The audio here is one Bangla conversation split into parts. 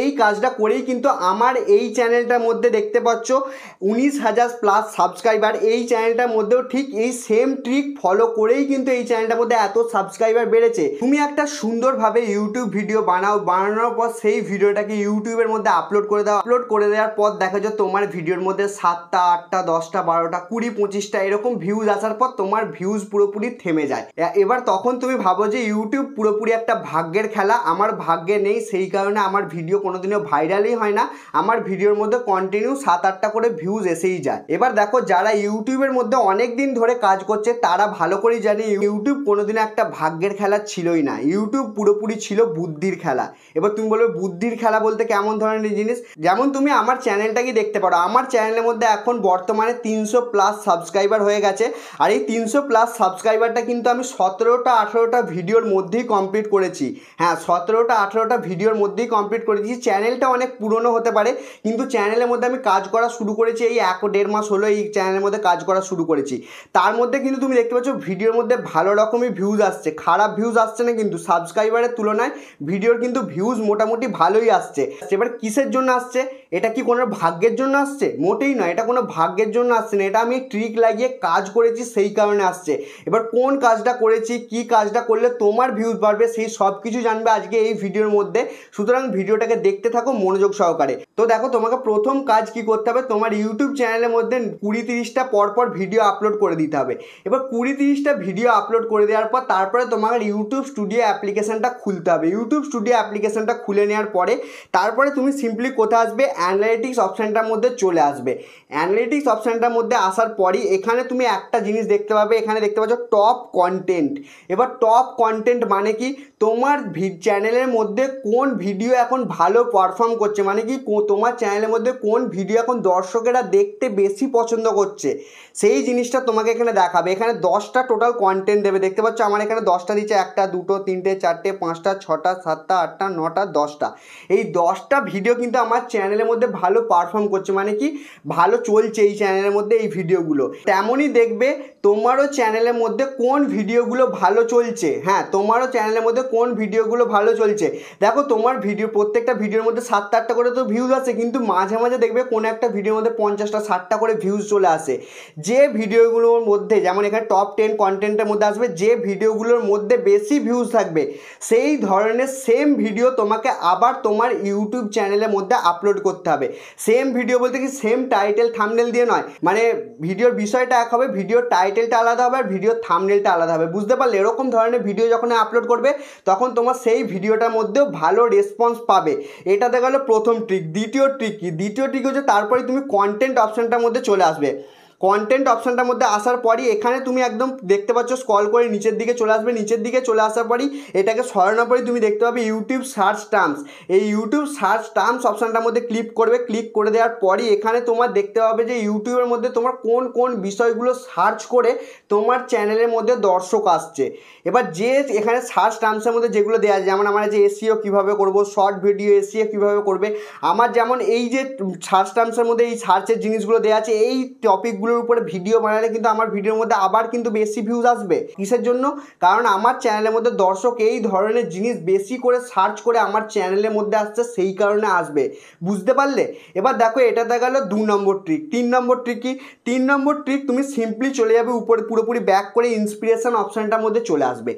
এই কাজটা করেই কিন্তু আমার এই চ্যানেলটার মধ্যে দেখতে পাচ্ছ 19,000 প্লাস সাবস্ক্রাইবার। এই চ্যানেলটার মধ্যেও ঠিক এই সেম ট্রিক ফলো করেই কিন্তু এই চ্যানেলটার মধ্যে এত সাবস্ক্রাইবার বেড়েছে। তুমি একটা সুন্দরভাবে ইউটিউব ভিডিও বানানোর পর সেই ভিডিওটাকে ইউটিউবের মধ্যে আপলোড করে দাও। আপলোড করে দেওয়ার পর দেখা যায় তোমার ভিডিওর মধ্যে 7টা 8টা 10টা 12টা 20 25টা এরকম ভিউজ আসার পর তোমার ভিউজ পুরোপুরি থেমে যায়। এবার তখন তুমি ভাবো যে ইউটিউব পুরোপুরি একটা ভাগ্যের খেলা, আমার ভাগ্যে নেই, সেই কারণে আমার ভিডিও কোনোদিনও ভাইরালই হয় না, আমার ভিডিওর মধ্যে কন্টিনিউ 7-8টা করে ভিউজ এসেই যায়। এবার দেখো যারা ইউটিউবের মধ্যে অনেক দিন ধরে কাজ করছে তারা ভালো করেই জানে ইউটিউব কোনোদিনও একটা ভাগ্যের খেলা ছিলই না, ইউটিউব পুরোপুরি ছিল বুদ্ধির খেলা। এবার তুমি বলবে বুদ্ধির খেলা বলতে কেমন ধরনের জিনিস? যেমন তুমি আমার চ্যানেলটাকে দেখতে পারো, আমার চ্যানেলের মধ্যে এখন বর্তমানে 300 প্লাস সাবস্ক্রাইবার হয়ে গেছে। আর এই 300 প্লাস সাবস্ক্রাইবারটা কিন্তু আমি 17টা 18টা ভিডিওর মধ্যেই কমপ্লিট করেছি। হ্যাঁ, 17টা 18টা ভিডিওর মধ্যেই কমপ্লিট করেছি। চ্যানেলটা অনেক পুরনো হতে পারে, কিন্তু চ্যানেলের মধ্যে আমি কাজ করা শুরু করেছি এই 1-1.5 মাস হলো এই চ্যানেলের মধ্যে কাজ করা শুরু করেছি। তার মধ্যে কিন্তু তুমি দেখতে পাচ্ছ ভিডিওর মধ্যে ভালো রকমই ভিউজ আসছে, খারাপ ভিউজ আসছে না, কিন্তু সাবস্ক্রাইবারের তুলনায় ভিডিওর কিন্তু ভিউজ মোটামুটি ভালোই আসছে। এবার কিসের জন্য আসছে? এটা কি কোনো ভাগ্যের জন্য আসছে? মোটেই নয়, এটা কোনো ভাগ্যের জন্য আসছে না, এটা আমি ট্রিক লাগিয়ে কাজ করেছি সেই কারণে আসছে। এবার কোন কাজটা করেছি, কি কাজটা করলে তোমার ভিউজ বাড়বে, সেই সব কিছু জানবে আজকে এই ভিডিওর মধ্যে। সুতরাং ভিডিওটাকে দেখতে থাকো মনোযোগ সহকারে। তো দেখো তোমাকে প্রথম কাজ কি করতে হবে, তোমার ইউটিউব চ্যানেলের মধ্যে 20-30টা পরপর ভিডিও আপলোড করে দিতে হবে। এবার 20-30টা ভিডিও আপলোড করে দেওয়ার পর তারপরে তোমার ইউটিউব স্টুডিও অ্যাপ্লিকেশনটা খুলতে হবে। ইউটিউব স্টুডিও অ্যাপ্লিকেশনটা খুলে নেওয়ার পরে তারপরে তুমি সিম্পলি কোথায় আসবে, অ্যানালিটিক্স অপশানটার মধ্যে চলে আসবে। অ্যানালিটিক্স অপশানটার মধ্যে আসার পরই এখানে তুমি একটা জিনিস দেখতে পাবে, এখানে দেখতে পাচ্ছ টপ কন্টেন্ট। এবার টপ কন্টেন্ট মানে কি, তোমার চ্যানেলের মধ্যে কোন ভিডিও এখন ভালো পারফর্ম করছে, মানে কি তোমার চ্যানেলের মধ্যে কোন ভিডিও এখন দর্শকেরা দেখতে বেশি পছন্দ করছে, সেই জিনিসটা তোমাকে এখানে দেখাবে। এখানে 10টা টোটাল কন্টেন্ট দেবে, দেখতে পাচ্ছ আমার এখানে 10টা দিচ্ছে, 1টা 2টো 3টে 4টে 5টা 6টা 7টা 8টা 9টা 10টা। এই 10টা ভিডিও কিন্তু আমার চ্যানেলের মধ্যে ভালো পারফর্ম করছে, মানে কি ভালো চলছে এই চ্যানেলের মধ্যে এই ভিডিওগুলো। তেমনই দেখবে তোমারও চ্যানেলের মধ্যে কোন ভিডিওগুলো ভালো চলছে। হ্যাঁ, তোমারও চ্যানেলের মধ্যে কোন ভিডিওগুলো ভালো চলছে। দেখো তোমার ভিডিও প্রত্যেকটা ভিডিওর মধ্যে 7-8টা করে তো ভিউজ আসে, কিন্তু মাঝে মাঝে দেখবে কোনো একটা ভিডিওর মধ্যে 50টা 60টা করে ভিউজ চলে আসে। যে ভিডিওগুলোর মধ্যে, যেমন এখানে টপ 10 কন্টেন্টের মধ্যে আসবে, যে ভিডিওগুলোর মধ্যে বেশি ভিউজ থাকবে সেই ধরনের সেম ভিডিও তোমাকে আবার তোমার ইউটিউব চ্যানেলের মধ্যে আপলোড করতে হবে। সেম ভিডিও বলতে কি সেম টাইটেল থাম্বনেল দিয়ে নয়, মানে ভিডিওর বিষয়টা এক হবে, ভিডিওর টাইটেলটা আলাদা হবে আর ভিডিওর থাম্বনেলটা আলাদা হবে, বুঝতে পারলে? এরকম ধরনের ভিডিও যখন আপলোড করবে তখন তোমার সেই ভিডিওটার মধ্যেও ভালো রেসপন্স পাবে। এটা দেখা গেলো প্রথম ট্রিক। দ্বিতীয় ট্রিক কি? দ্বিতীয় ট্রিক হচ্ছে তারপরে তুমি কন্টেন্ট অপশানটার মধ্যে চলে আসবে। কন্টেন্ট অপশানটার মধ্যে আসার পরই এখানে তুমি একদম দেখতে পাচ্ছ স্ক্রল করে নিচের দিকে চলে আসবে। নিচের দিকে চলে আসার পরই এটাকে সরানোর পরই তুমি দেখতে পাবে ইউটিউব সার্চ টার্মস। এই ইউটিউব সার্চ টার্মস অপশানটার মধ্যে ক্লিক করবে। ক্লিক করে দেওয়ার পরই এখানে তোমার দেখতে পাবে যে ইউটিউবের মধ্যে তোমার কোন কোন বিষয়গুলো সার্চ করে তোমার চ্যানেলের মধ্যে দর্শক আসছে। এবার যে এখানে সার্চ টার্মসের মধ্যে যেগুলো দেওয়া আছে, যেমন আমার যে এসইও কীভাবে করবো, শর্ট ভিডিও এসইও কীভাবে করবে, আমার যেমন এই যে সার্চ টার্মসের মধ্যে এই সার্চের জিনিসগুলো দেওয়া আছে, এই টপিকগুলো উপরে ভিডিও বানালে কিন্তু আমার ভিডিওর মধ্যে আবার কিন্তু বেশি ভিউজ আসবে। কিসের জন্য? কারণ আমার চ্যানেলের মধ্যে দর্শক এই ধরনের জিনিস বেশি করে সার্চ করে আমার চ্যানেলের মধ্যে আসছে, সেই কারণে আসবে, বুঝতে পারলে? এবার দেখো এটাতে গেল 2 নম্বর ট্রিক। 3 নম্বর ট্রিক কি? 3 নম্বর ট্রিক, তুমি সিম্পলি চলে যাবে উপরে, পুরোপুরি ব্যাক করে ইন্সপিরেশন অপশানটার মধ্যে চলে আসবে।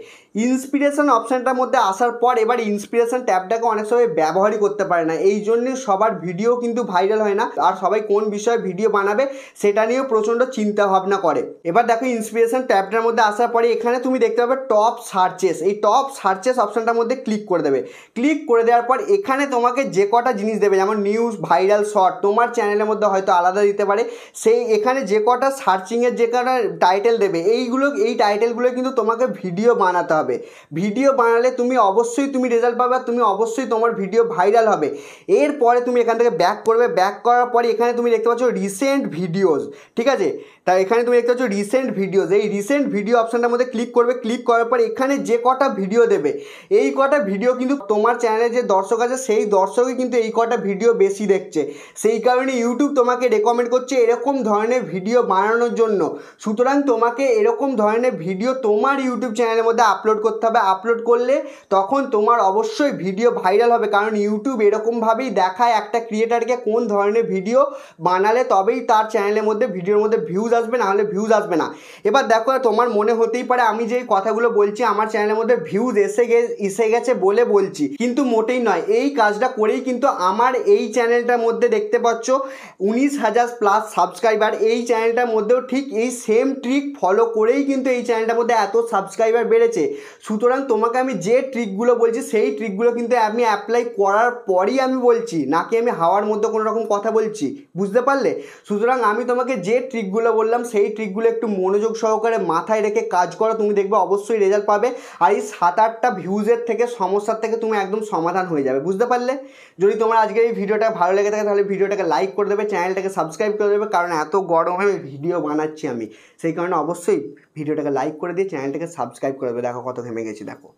ইন্সপিরেশন অপশানটার মধ্যে আসার পর এবার ইন্সপিরেশন ট্যাবটাকে অনেক সময় ব্যবহারই করতে পারে না, এই জন্যে সবার ভিডিও কিন্তু ভাইরাল হয় না, আর সবাই কোন বিষয়ে ভিডিও বানাবে সেটা নিয়েও প্রচণ্ড চিন্তা ভাবনা করে। এবার দেখো ইন্সপিরেশন ট্যাবটার মধ্যে আসার পরে এখানে তুমি দেখতে পাবে টপ সার্চেস। এই টপ সার্চেস অপশানটার মধ্যে ক্লিক করে দেবে। ক্লিক করে দেওয়ার পর এখানে তোমাকে যে কটা জিনিস দেবে, যেমন নিউজ, ভাইরাল, শর্ট, তোমার চ্যানেলের মধ্যে হয়তো আলাদা দিতে পারে, সেই এখানে যে কটা সার্চিংয়ের যে কটা টাইটেল দেবে এই টাইটেলগুলো কিন্তু তোমাকে ভিডিও বানাতে হবে। ভিডিও বানালে তুমি অবশ্যই রেজাল্ট পাবে, তুমি অবশ্যই তোমার ভিডিও ভাইরাল হবে। এরপরে তুমি এখান থেকে ব্যাক করবে। ব্যাক করার পরে এখানে তুমি দেখতে পাচ্ছ রিসেন্ট ভিডিওস, ঠিক আছে? আছে। তা এখানে তুমি দেখতে পাচ্ছ রিসেন্ট ভিডিওস, এই রিসেন্ট ভিডিও অপশানটার মধ্যে ক্লিক করবে। ক্লিক করার পর এখানে যে কটা ভিডিও দেবে এই কটা ভিডিও কিন্তু তোমার চ্যানেলে যে দর্শক আছে সেই দর্শকই কিন্তু এই কটা ভিডিও বেশি দেখছে, সেই কারণে ইউটিউব তোমাকে রেকমেন্ড করছে এরকম ধরনের ভিডিও বানানোর জন্য। সুতরাং তোমাকে এরকম ধরনের ভিডিও তোমার ইউটিউব চ্যানেলের মধ্যে আপলোড করতে হবে। আপলোড করলে তখন তোমার অবশ্যই ভিডিও ভাইরাল হবে, কারণ ইউটিউব এরকমভাবেই দেখায় একটা ক্রিয়েটারকে কোন ধরনের ভিডিও বানালে তবেই তার চ্যানেলের মধ্যে ভিডিওর মধ্যে ভিউজ আসবে, না হলে ভিউজ আসবে না। এবার দেখো তোমার মনে হতেই পারে আমি যে কথাগুলো বলছি আমার চ্যানেলের মধ্যে ভিউজ এসে গেছে বলে বলছি, কিন্তু মোটেই নয়। এই কাজটা করেই কিন্তু আমার এই চ্যানেলটার মধ্যে দেখতে পাচ্ছ 19,000 প্লাস সাবস্ক্রাইবার। এই চ্যানেলটার মধ্যেও ঠিক এই সেম ট্রিক ফলো করেই কিন্তু এই চ্যানেলটার মধ্যে এত সাবস্ক্রাইবার বেড়েছে। সুতরাং তোমাকে আমি যে ট্রিকগুলো বলছি সেই ট্রিকগুলো কিন্তু আমি অ্যাপ্লাই করার পরই আমি বলছি, নাকি আমি হাওয়ার মধ্যে কোনো রকম কথা বলছি, বুঝতে পারলে? সুতরাং আমি তোমাকে যে ট্রিকগুলো বললাম সেই ট্রিকগুলো একটু মনোযোগ সহকারে মাথায় রেখে কাজ করো, তুমি দেখবে অবশ্যই রেজাল্ট পাবে। আর এই 7-8টা ভিউজের থেকে সমস্যার থেকে তুমি একদম সমাধান হয়ে যাবে, বুঝতে পারলে? যদি তোমার আজকের এই ভিডিওটা ভালো লেগে থাকে তাহলে ভিডিওটাকে লাইক করে দেবে, চ্যানেলটাকে সাবস্ক্রাইব করে দেবে, কারণ এত গরমে ভিডিও বানাচ্ছি আমি, সেই কারণে অবশ্যই ভিডিওটাকে লাইক করে দিয়ে চ্যানেলটাকে সাবস্ক্রাইব করে দেবে। দেখো কত থেমে গেছি, দেখো।